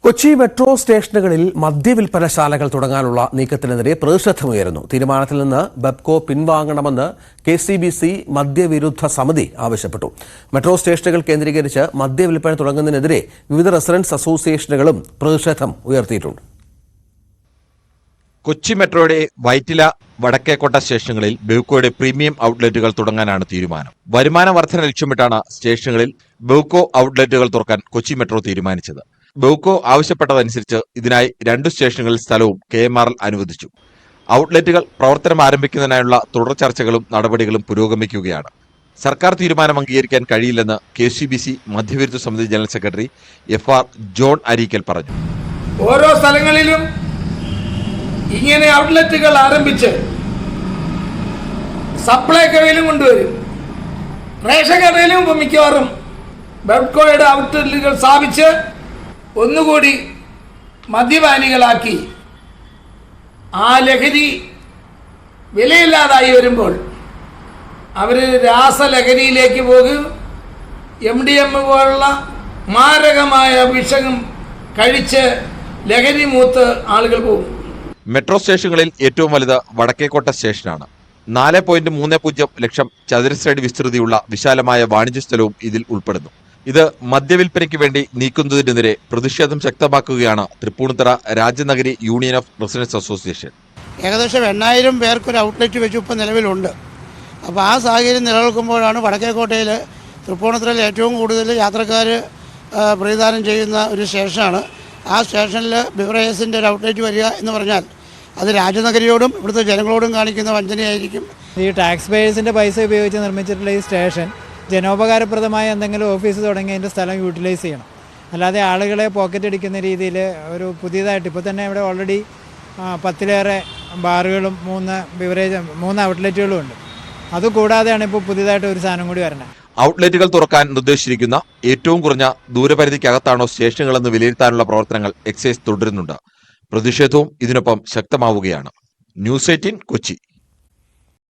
Kochi metro സ്റ്റേഷനുകളിൽ മദ്യവിൽപ്പനശാലകൾ തുടങ്ങാനുള്ള നീക്കത്തിനെതിരെ പ്രതിഷേധമുയരുന്നു. തീരുമാനത്തിൽ നിന്ന് ബെപ്കോ പിൻവാങ്ങണമെന്ന് KCBC മദ്യവിരുദ്ധ സമിതി ആവശ്യപ്പെട്ടു. മെട്രോ സ്റ്റേഷനുകൾ കേന്ദ്രീകരിച്ച് മദ്യവിൽപ്പന തുടങ്ങുന്നതിനെതിരെ വിവിധ റെസിഡൻസ് അസോസിയേഷനുകളും പ്രതിഷേധം ഉയർത്തിയിട്ടുണ്ട്. കൊച്ചി മെട്രോയുടെ വൈറ്റില, വടക്കേക്കോട്ട സ്റ്റേഷനുകളിൽ ബെവ്കോയുടെ പ്രീമിയം ഔട്ട്ലെറ്റുകൾ തുടങ്ങാനാണ് തീരുമാനം. വരുമാന വർധന ലക്ഷ്യമിട്ടാണ് സ്റ്റേഷനുകളിൽ ബെവ്കോ ഔട്ട്ലെറ്റുകൾ തുറക്കാൻ കൊച്ചി മെട്രോ തീരുമാനിച്ചത്. ബെവ്കോ ആവശ്യപ്പെട്ടതനുസരിച്ച് ഇതിനായി 2 സ്റ്റേഷനുകളിൽ സ്ഥലവും KMRL അനുവദിച്ചു. ഔട്ട്ലെറ്റുകൾ പ്രവർത്തനം ആരംഭിക്കുന്നതിനായുള്ള തുടർ ചർച്ചകളും നടപടികളും പുരോഗമിക്കുകയാണ്. സർക്കാർ തീരുമാനം അംഗീകരിക്കാൻ കഴിയില്ലെന്ന് KCBC മദ്യവിരുദ്ധ സമിതി general secretary FR John Areekkal പറഞ്ഞു. ഓരോ സ്ഥലങ്ങളിലും ഇങ്ങനെ ഔട്ട്ലെറ്റുകൾ ആരംഭിച്ച് സപ്ലൈ കടയിലും കൊണ്ടുവരും. റേഷൻ കടയിലും മിക്കവാറും ബെവ്കോയുടെ ഔട്ട്ലെറ്റുകൾ സ്ഥാപിച്ച് ഒന്നുകൂടി മദ്യപാനികളാക്കി ആ ലഹരി വിലയില്ലാതായി വരുമ്പോൾ അവർ രാസലഹരിയിലേക്ക് പോകും. MDMA പോലുള്ള മാരകമായ വിഷം കഴിച്ച് ലഹരി മൂത്ത് ആളുകൾ പോകും. മെട്രോ സ്റ്റേഷനുകളിൽ ഏറ്റവും വലുത് വടക്കേക്കോട്ട സ്റ്റേഷനാണ്. 4.30 ലക്ഷം ചതുരശ്രയടി വിസ്തൃതിയുള്ള വിശാലമായ വാണിജ്യ സ്ഥലവും ഇതിൽ ഉൾപ്പെടുന്നു. ഇത് മദ്യവിൽപ്പനയ്ക്ക് വേണ്ടി നീക്കുന്നതിനെതിരെ പ്രതിഷേധം ശക്തമാക്കുകയാണ് Tripunithura Rajanagari union of residents association. ഏകദേശം 8000 പേർക്ക് ഒരു ഔട്ട്ലെറ്റ് വെച്ച് ഇപ്പോൾ നിലവിലുണ്ട്. അപ്പോൾ ആ സാഹചര്യം നിലനിൽക്കുമ്പോഴാണ് വടക്കേക്കോട്ടയിൽ തൃപ്പൂണിത്തുറയിൽ ഏറ്റവും കൂടുതൽ യാത്രക്കാർ പ്രതിദാനം ചെയ്യുന്ന ഒരു സ്റ്റേഷനാണ്. ആ സ്റ്റേഷനിൽ ബിവറേജസിൻ്റെ ഒരു ഔട്ട്ലെറ്റ് വരിക എന്ന് പറഞ്ഞാൽ അത് രാജനഗരിയോടും ഇവിടുത്തെ ജനങ്ങളോടും കാണിക്കുന്ന വഞ്ചനയായിരിക്കും. ഈ ടാക്സ് പേയേഴ്സിൻ്റെ പൈസ ഉപയോഗിച്ച് നിർമ്മിച്ചിട്ടുള്ള ഈ സ്റ്റേഷൻ ജനോപകാരപ്രദമായ എന്തെങ്കിലും ഓഫീസ് തുടങ്ങി അതിൻ്റെ സ്ഥലം യൂട്ടിലൈസ് ചെയ്യണം. അല്ലാതെ ആളുകളെ പോക്കറ്റ് അടിക്കുന്ന രീതിയിൽ ഒരു പുതിയതായിട്ട് ഇപ്പോൾ തന്നെ ഇവിടെ ഓൾറെഡി 10ലേറെ ബാറുകളും 3 ഔട്ട്ലെറ്റുകളും ഉണ്ട്. അതുകൂടാതെയാണ് ഇപ്പോൾ പുതിയതായിട്ട് ഒരു സാധനം കൂടി വരണം. ഔട്ട്ലെറ്റുകൾ തുറക്കാൻ നിർദ്ദേശിച്ചിരിക്കുന്ന ഏറ്റവും കുറഞ്ഞ ദൂരപരിധിക്കകത്താണോ സ്റ്റേഷനുകളെന്ന് വിലയിരുത്താനുള്ള പ്രവർത്തനങ്ങൾ എക്സൈസ് തുടരുന്നുണ്ട്. പ്രതിഷേധവും ഇതിനൊപ്പം ശക്തമാവുകയാണ്. ന്യൂസ് 18 കൊച്ചി.